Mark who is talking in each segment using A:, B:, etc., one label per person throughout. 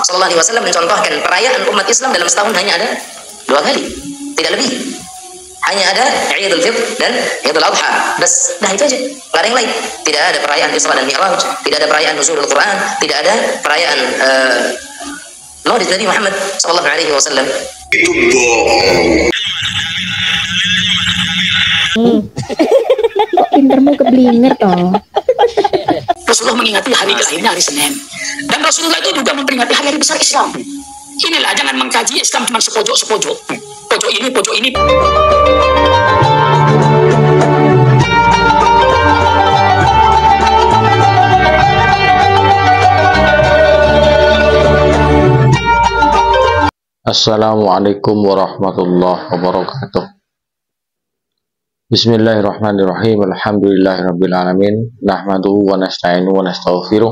A: Sallallahu Alaihi Wasallam mencontohkan perayaan umat Islam dalam setahun hanya ada 2 kali, tidak lebih. Hanya ada Idul Fitr dan Idul Adha. Bas, dah itu aja. Nggak ada yang lain. Tidak ada perayaan Isra dan Mi'raj, tidak ada perayaan Nuzulul Quran, tidak ada perayaan Maulid Nabi Muhammad sallallahu alaihi wasallam. Itu bohong.
B: Kok pintermu keblinger toh?
C: Rasulullah mengingati hari lahirnya hari Senin. Dan Rasulullah itu juga memperingati hari besar Islam. Inilah, jangan mengkaji Islam cuma sepojok-sepojok. Pojok ini, pojok ini.
D: Assalamualaikum warahmatullahi wabarakatuh. Bismillahirrahmanirrahim. Alhamdulillahirabbil alamin. Nahmaduhu wa nasta'inu wa nastaghfiruh.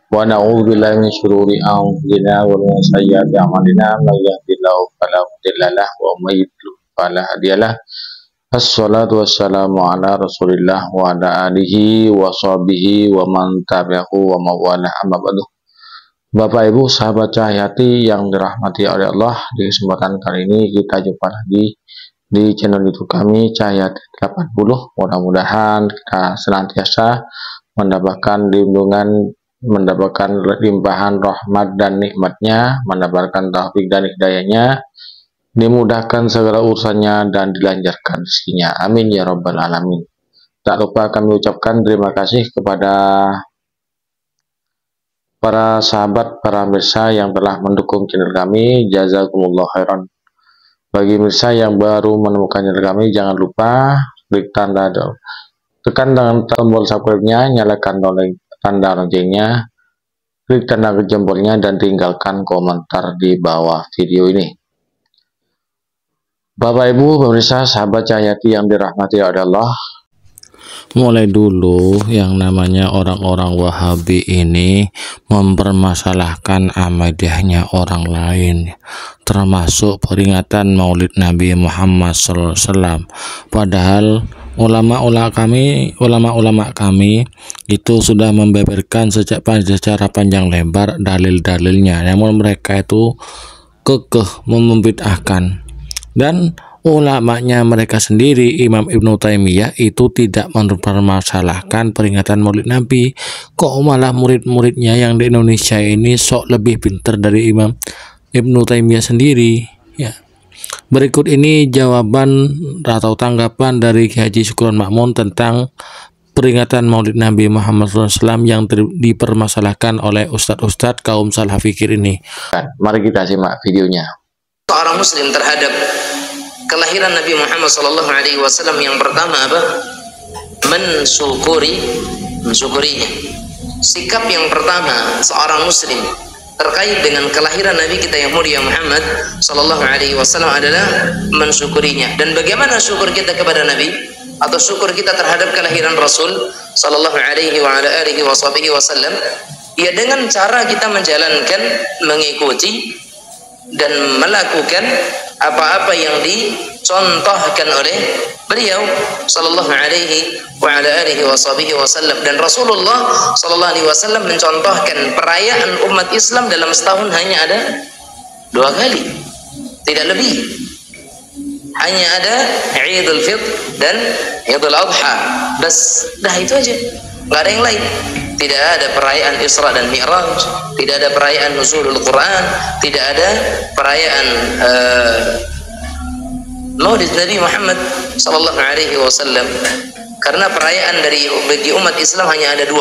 D: Wa na'udzu billahi min syururi anfusina wa min sayyiati a'malina. May yahdihillahu fala mudilla lahu wa may yudlil fala hadiyalah. Assalatu wassalamu ala Rasulillah wa ala alihi wa sahbihi wa man tabi'ahu wa mawala amma ba'du. Bapak Ibu sahabat Cahyati yang dirahmati oleh Allah, di kesempatan kali ini kita jumpa lagi di channel YouTube kami Cahyati 80. Mudah-mudahan kita senantiasa mendapatkan lindungan, mendapatkan limpahan rahmat dan nikmatnya, mendapatkan taufik dan hidayahnya, dimudahkan segala urusannya dan dilancarkan rezekinya. Amin ya rabbal alamin. Tak lupa kami ucapkan terima kasih kepada para sahabat, para pemirsa yang telah mendukung channel kami. Jazakumullah khairan. Bagi pemirsa yang baru menemukan channel kami, jangan lupa klik tekan dengan tombol subscribe-nya, nyalakan tanda loncengnya, klik tanda jempolnya, dan tinggalkan komentar di bawah video ini. Bapak Ibu pemirsa sahabat Cahyati yang dirahmati oleh Allah, mulai dulu yang namanya orang-orang Wahabi ini mempermasalahkan Ahmadiyahnya orang lain, termasuk peringatan Maulid Nabi Muhammad SAW. Padahal ulama-ulama kami itu sudah membeberkan secara panjang lebar dalil-dalilnya, namun mereka itu kekeh membid'ahkan. Dan ulamanya mereka sendiri, Imam Ibnu Taimiyah, itu tidak mempermasalahkan peringatan Maulid Nabi. Kok malah murid-muridnya yang di Indonesia ini sok lebih pintar dari Imam Ibnu Taimiyah sendiri ya. Berikut ini jawaban atau tanggapan dari Kiai Haji Syukron Ma'mun tentang peringatan Maulid Nabi Muhammad SAW yang dipermasalahkan oleh ustadz-ustadz kaum salah fikir ini. Mari kita simak videonya.
A: Seorang muslim terhadap kelahiran Nabi Muhammad sallallahu alaihi wasallam yang pertama apa? Mensyukurinya. Sikap yang pertama seorang muslim terkait dengan kelahiran Nabi kita yang mulia Muhammad sallallahu alaihi wasallam adalah mensyukurinya. Dan bagaimana syukur kita kepada Nabi atau syukur kita terhadap kelahiran Rasul sallallahu alaihi wa ala alihi wasallam? Ya dengan cara kita menjalankan, mengikuti dan melakukan apa-apa yang dicontohkan oleh beliau sallallahu alaihi wa ala alihi wasallam. Dan Rasulullah sallallahu alaihi wasallam mencontohkan perayaan umat Islam dalam setahun hanya ada 2 kali, tidak lebih. Hanya ada Idul Fitr dan Idul Adha. Bas, dah itu aja. Nggak ada yang lain. Tidak ada perayaan Isra dan Mi'raj, tidak ada perayaan Nuzulul Quran, tidak ada perayaan Maulid Nabi Muhammad sallallahu alaihi wasallam. Karena perayaan bagi umat Islam hanya ada 2.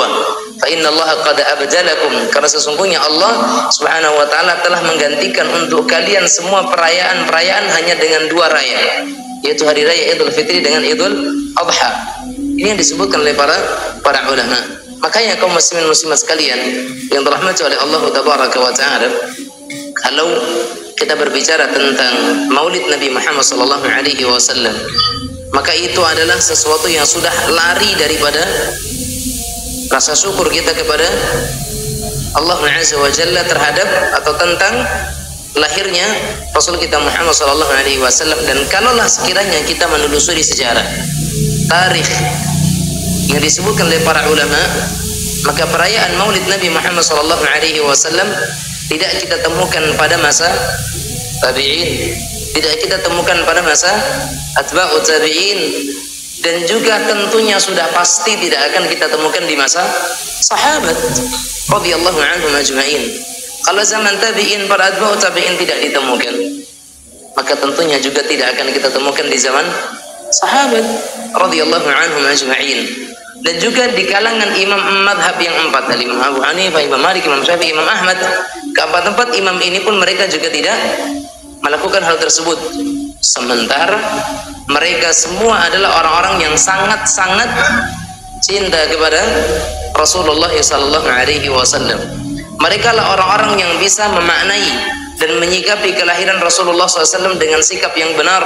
A: Fa innallaha qad abdalakum, karena sesungguhnya Allah Subhanahu wa taala telah menggantikan untuk kalian semua perayaan-perayaan hanya dengan 2 raya, yaitu hari raya Idul Fitri dengan Idul Adha. Ini yang disebutkan oleh para ulama. Makanya kaum muslimin muslimat sekalian yang dirahmati oleh Allah Tabaraka wa Ta'ala, kalau kita berbicara tentang Maulid Nabi Muhammad sallallahu alaihi wasallam, maka itu adalah sesuatu yang sudah lari daripada rasa syukur kita kepada Allah Azza wa Jalla terhadap atau tentang lahirnya Rasul kita Muhammad sallallahu alaihi wasallam. Dan kalaulah sekiranya kita menelusuri sejarah tarikh yang disebutkan oleh para ulama, maka perayaan Maulid Nabi Muhammad sallallahu alaihi wasallam tidak kita temukan pada masa tabi'in, tidak kita temukan pada masa atba'ut tabi'in, dan juga tentunya sudah pasti tidak akan kita temukan di masa sahabat radhiyallahu anhum ajma'in. Kalau zaman tabi'in, para atba'ut tabi'in tidak ditemukan, maka tentunya juga tidak akan kita temukan di zaman sahabat radhiyallahu anhum ajma'in. Dan juga di kalangan imam madhab yang empat, Imam Abu Hanifah, Imam Malik, Imam Syafi'i, Imam Ahmad, keempat-empat imam ini pun mereka juga tidak melakukan hal tersebut. Sementara mereka semua adalah orang-orang yang sangat-sangat cinta kepada Rasulullah SAW. Mereka lah orang-orang yang bisa memaknai dan menyikapi kelahiran Rasulullah SAW dengan sikap yang benar,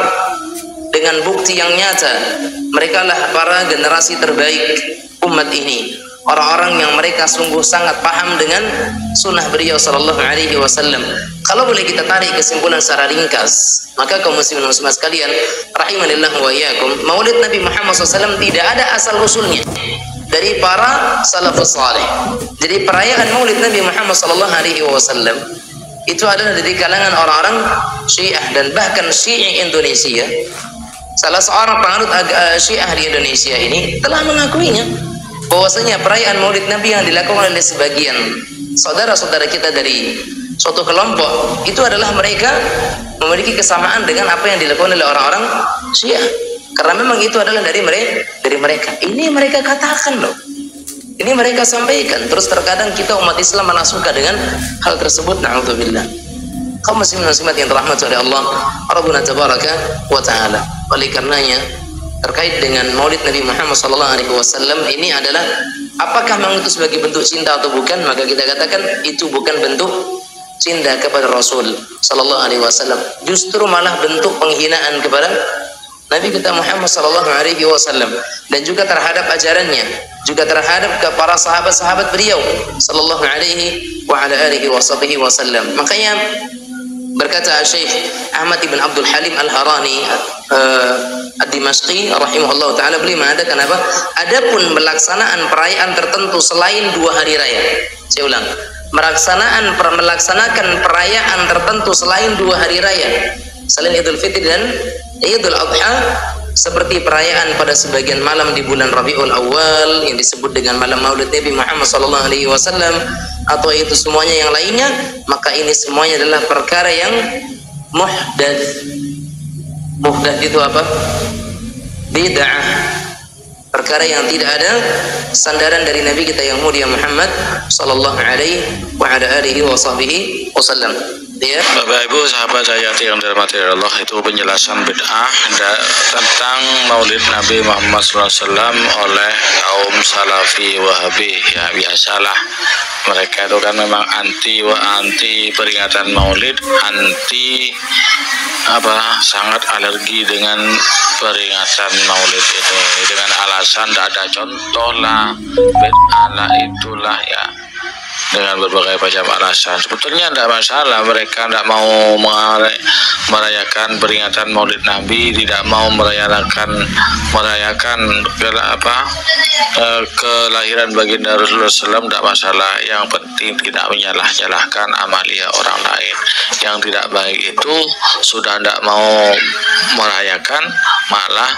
A: dengan bukti yang nyata. Mereka lah para generasi terbaik umat ini, orang-orang yang mereka sungguh sangat paham dengan sunnah beliau sallallahu alaihi wasallam. Kalau boleh kita tarik kesimpulan secara ringkas, maka kaum muslimin muslimat sekalian rahimanillah wa iyyakum, maulid Nabi Muhammad SAW tidak ada asal usulnya dari para salafus saleh. Jadi perayaan maulid Nabi Muhammad sallallahu alaihi wasallam itu adalah dari kalangan orang-orang Syiah, dan bahkan Syiah Indonesia, salah seorang penganut Syiah di Indonesia ini telah mengakuinya, bahwasanya perayaan maulid Nabi yang dilakukan oleh sebagian saudara-saudara kita dari suatu kelompok itu adalah mereka memiliki kesamaan dengan apa yang dilakukan oleh orang-orang Syiah, karena memang itu adalah dari mereka. Ini mereka katakan loh, ini mereka sampaikan. Terus terkadang kita umat Islam malah suka dengan hal tersebut. Na'udzubillah. Kaum muslimin muslimat yang dirahmati oleh Allah Rabbuna tabaraka wa ta'ala. Oleh karenanya terkait dengan maulid Nabi Muhammad SAW ini adalah apakah memang itu sebagai bentuk cinta atau bukan, maka kita katakan itu bukan bentuk cinta kepada Rasul sallallahu alaihi wasallam, justru malah bentuk penghinaan kepada Nabi kita Muhammad sallallahu alaihi wasallam, dan juga terhadap ajarannya, juga terhadap ke para sahabat-sahabat beliau sallallahu alaihi wa ala alihi wasallam. Makanya berkata Syekh Ahmad ibn Abdul Halim Al-Harani Ad-Dimashqi rahimahullah ta'ala, beliau mengatakan apa? Adapun melaksanaan perayaan tertentu selain 2 hari raya, saya ulang, melaksanakan perayaan tertentu selain 2 hari raya, selain Idul Fitri dan Idul Adha, seperti perayaan pada sebagian malam di bulan Rabiul Awal yang disebut dengan malam Maulid Nabi Muhammad SAW, atau itu semuanya yang lainnya, maka ini semuanya adalah perkara yang muhdats. Muhdats itu apa? Bid'ah, perkara yang tidak ada sandaran dari Nabi kita yang mulia Muhammad sallallahu alaihi wa ala alihi wasallam. Ya.
D: Bapak Ibu sahabat Hayati yang dirahmati Allah, itu penjelasan bid'ah tentang maulid Nabi Muhammad SAW oleh kaum Salafi Wahabi. Ya biasalah, mereka itu kan memang anti peringatan maulid, sangat alergi dengan peringatan maulid itu, dengan alasan tidak ada contoh lah, bid'ah lah, itulah ya, dengan berbagai macam alasan. Sebetulnya tidak masalah, mereka tidak mau merayakan peringatan maulid Nabi, tidak mau merayakan kelahiran baginda Rasulullah SAW, tidak masalah. Yang penting tidak menyalah-nyalahkan amalia orang lain. Yang tidak baik itu sudah tidak mau merayakan, malah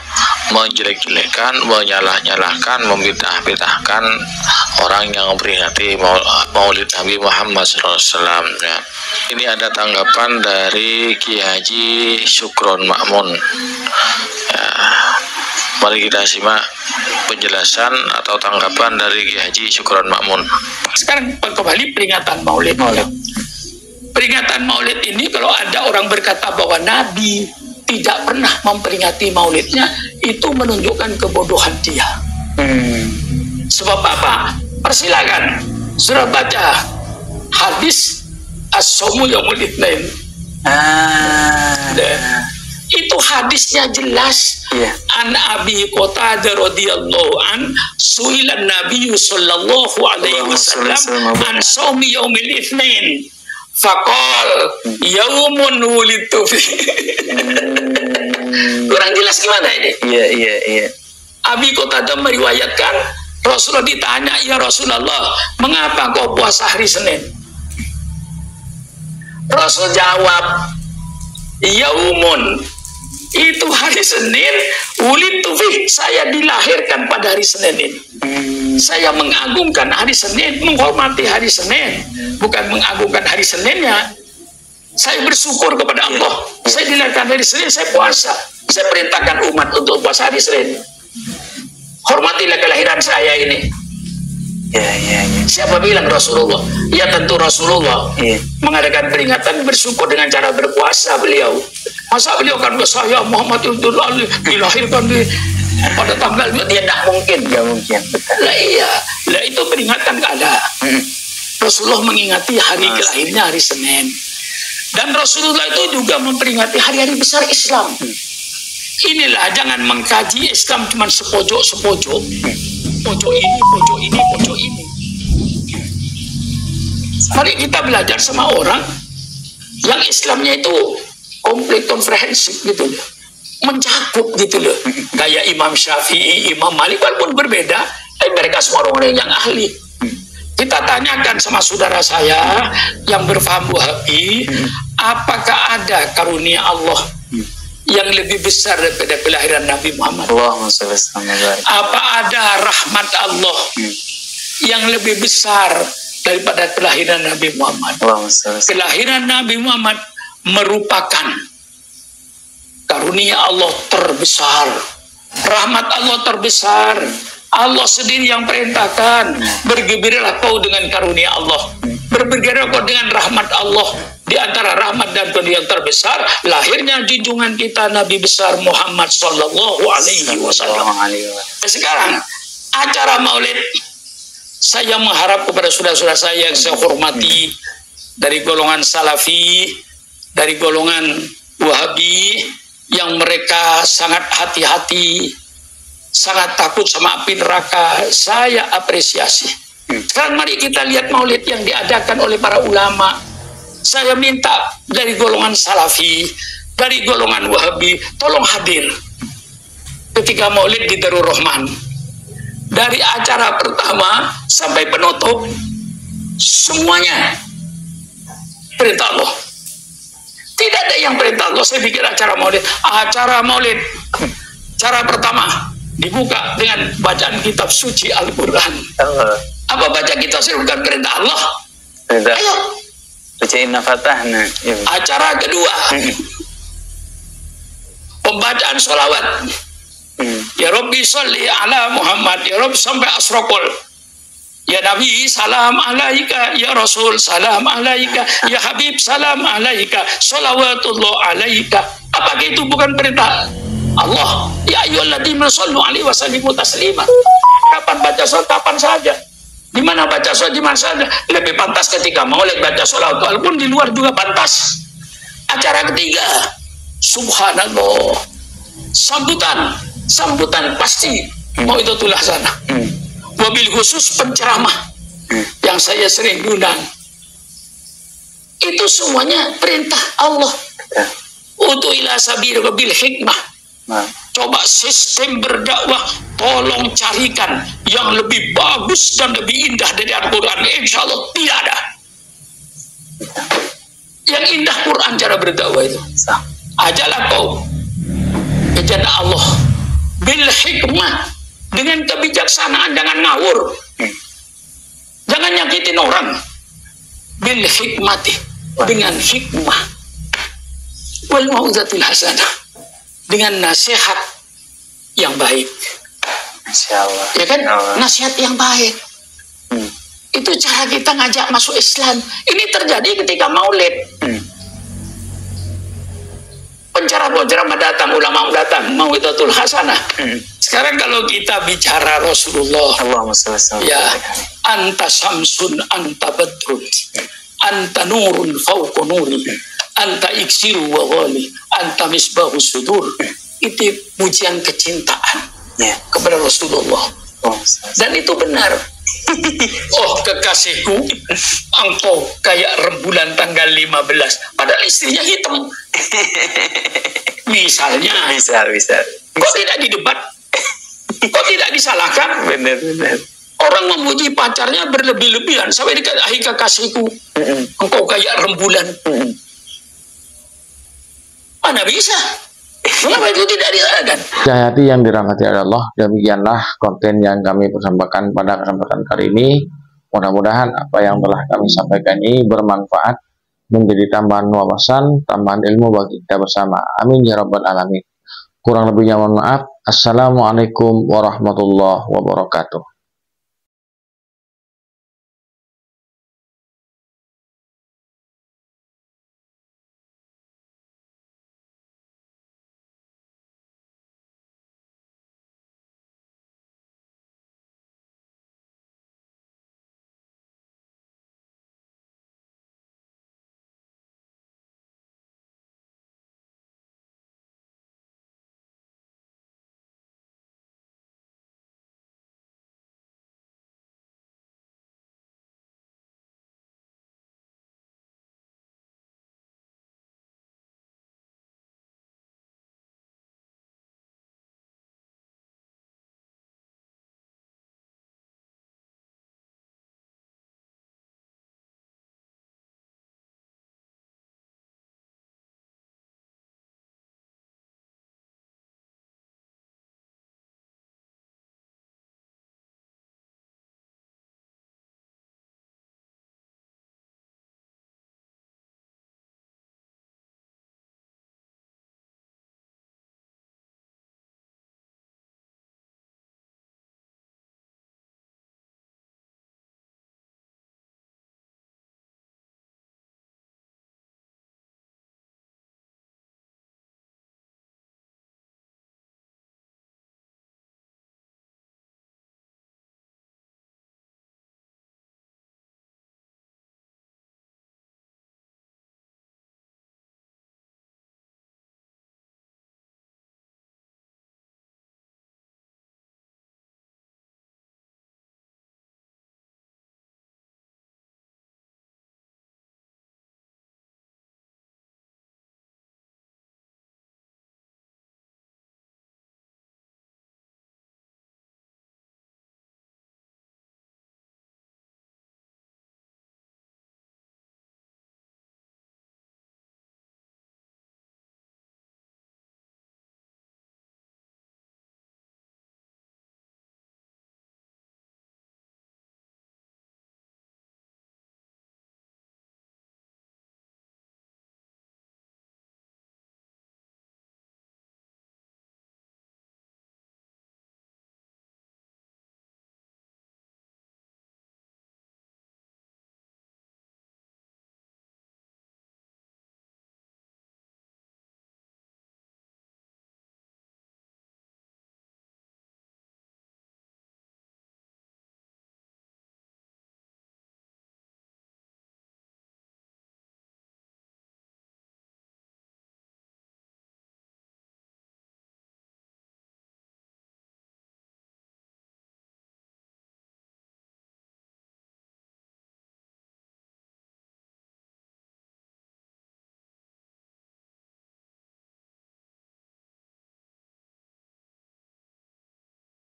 D: menjelek-jelekan, menyalah-nyalahkan, membidah-bidahkan orang yang memperingati maulid Nabi Muhammad SAW. Ya. Ini ada tanggapan dari Kiai Haji Syukron Makmun. Ya. Mari kita simak penjelasan atau tanggapan dari Kiai Haji Syukron Makmun.
C: Sekarang kembali peringatan maulid. Peringatan maulid ini, kalau ada orang berkata bahwa Nabi tidak pernah memperingati maulidnya, itu menunjukkan kebodohan dia. Sebab apa? Persilakan sudah baca hadis as-sawmu yaumul itsnain. Itu hadisnya jelas. An Abi Qatadah radhiyallahu an su'ilan Nabi sallallahu alaihi wasallam an sawmi yaumil itsnain faqal yaumun wulidtu fi. Kurang jelas gimana ini? Iya. Abi Qatadah meriwayatkan, Rasulullah ditanya, ya Rasulullah, mengapa kau puasa hari Senin? Rasul jawab, yaumun, itu hari Senin, wulidtu fih, saya dilahirkan pada hari Senin ini. Saya mengagungkan hari Senin, menghormati hari Senin, bukan mengagungkan hari Seninnya. Saya bersyukur kepada Allah. Saya dilahirkan hari Senin, saya puasa. Saya perintahkan umat untuk puasa hari Senin. Hormatilah kelahiran saya ini.
E: Ya.
C: Siapa bilang Rasulullah? Ya tentu Rasulullah. Mengadakan peringatan bersyukur dengan cara berpuasa beliau. Masa beliau kan saya Muhammad Ibn Ali dilahirkan di pada tanggal itu, dia tidak mungkin.
E: Gak mungkin.
C: Lah iya, lah itu peringatan gak ada. Rasulullah mengingati hari kelahirnya hari Senin. Dan Rasulullah itu juga memperingati hari-hari besar Islam. Inilah, jangan mengkaji Islam cuma sepojok-sepojok. Pojok ini, pojok ini, pojok ini. Mari kita belajar sama orang yang Islamnya itu komplit, komprehensif gitu loh, mencakup gitu loh. Kayak Imam Syafi'i, Imam Malik, walaupun berbeda, tapi mereka semua orang yang ahli. Kita tanyakan sama saudara saya yang berfaham Wahabi, apakah ada karunia Allah yang lebih besar daripada kelahiran Nabi Muhammad? Apa ada rahmat Allah yang lebih besar daripada kelahiran Nabi Muhammad? Kelahiran Nabi Muhammad merupakan karunia Allah terbesar, rahmat Allah terbesar. Allah sendiri yang perintahkan, bergembiralah kau dengan karunia Allah, bergembiralah kau dengan rahmat Allah. Di antara rahmat dan karunia yang terbesar, lahirnya junjungan kita Nabi besar Muhammad Sallallahu Alaihi Wasallam. Sekarang acara Maulid, saya mengharap kepada saudara-saudara saya yang saya hormati dari golongan Salafi, dari golongan Wahabi, yang mereka sangat hati-hati, sangat takut sama api neraka, saya apresiasi. Sekarang mari kita lihat Maulid yang diadakan oleh para ulama. Saya minta dari golongan Salafi, dari golongan Wahabi, tolong hadir ketika Maulid di Darul Rahman. Dari acara pertama sampai penutup, semuanya perintah Allah. Tidak ada yang perintah Allah. Saya pikir acara Maulid, cara pertama dibuka dengan bacaan kitab suci Al-Quran. Apa baca kitab suci bukan perintah Allah? Ayo
E: bacain Fatahna.
C: Acara kedua, pembacaan sholawat. Ya Rabbi sholli ala Muhammad, ya Rabbi sampai asraqul. Ya Nabi salam alaika, ya Rasul salam alaika, ya Habib salam alaika, sholawatullah alaika. Apakah itu bukan perintah Allah? Ya ayyuhalladzina shallu alaihi wa sallimu taslima. Kapan baca sholat, kapan saja, di mana baca sholat, di mana saja. Lebih pantas ketika Maulid baca sholat, walaupun di luar juga pantas. Acara ketiga, subhanallah, sambutan pasti mau itu tulah sana. Mobil khusus penceramah yang saya sering undang, itu semuanya perintah Allah. Untuk ila sabir bil hikmah. Coba sistem berdakwah, tolong carikan yang lebih bagus dan lebih indah dari Al-Quran. Insya Allah tidak ada. Yang indah Quran cara berdakwah itu. Ajalah kau kepada Allah bil hikmah, dengan kebijaksanaan, jangan ngawur, jangan nyakitin orang. Bil hikmati, dengan hikmah, wal mau'izatil hasanah, dengan nasihat yang baik.
E: Insyaallah.
C: Ya kan? Nasihat yang baik. Itu cara kita ngajak masuk Islam. Ini terjadi ketika Maulid. Penceramah datang, ulama datang, mau'izatul hasanah. Sekarang kalau kita bicara Rasulullah, ya, anta samsun, anta badrun, anta nurun fauqa nuri, anta iksiru wa ghali, anta misbahus sudur. Itu pujian kecintaan kepada Rasulullah. Dan itu benar. Oh kekasihku, engkau kayak rembulan tanggal 15, padahal istrinya hitam. Misalnya. Bisa. Kok tidak didebat? Kok tidak disalahkan?
E: Benar.
C: Orang memuji pacarnya berlebih-lebihan sampai dikatakan kekasihku, engkau kayak rembulan. mana bisa? Mengapa itu tidak diadakan?
D: Hayati yang dirahmati Allah, demikianlah konten yang kami persembahkan pada kesempatan kali ini. Mudah-mudahan apa yang telah kami sampaikan ini bermanfaat, menjadi tambahan wawasan, tambahan ilmu bagi kita bersama. Amin ya rabbal alamin. Kurang lebihnya mohon maaf. Assalamualaikum warahmatullahi wabarakatuh.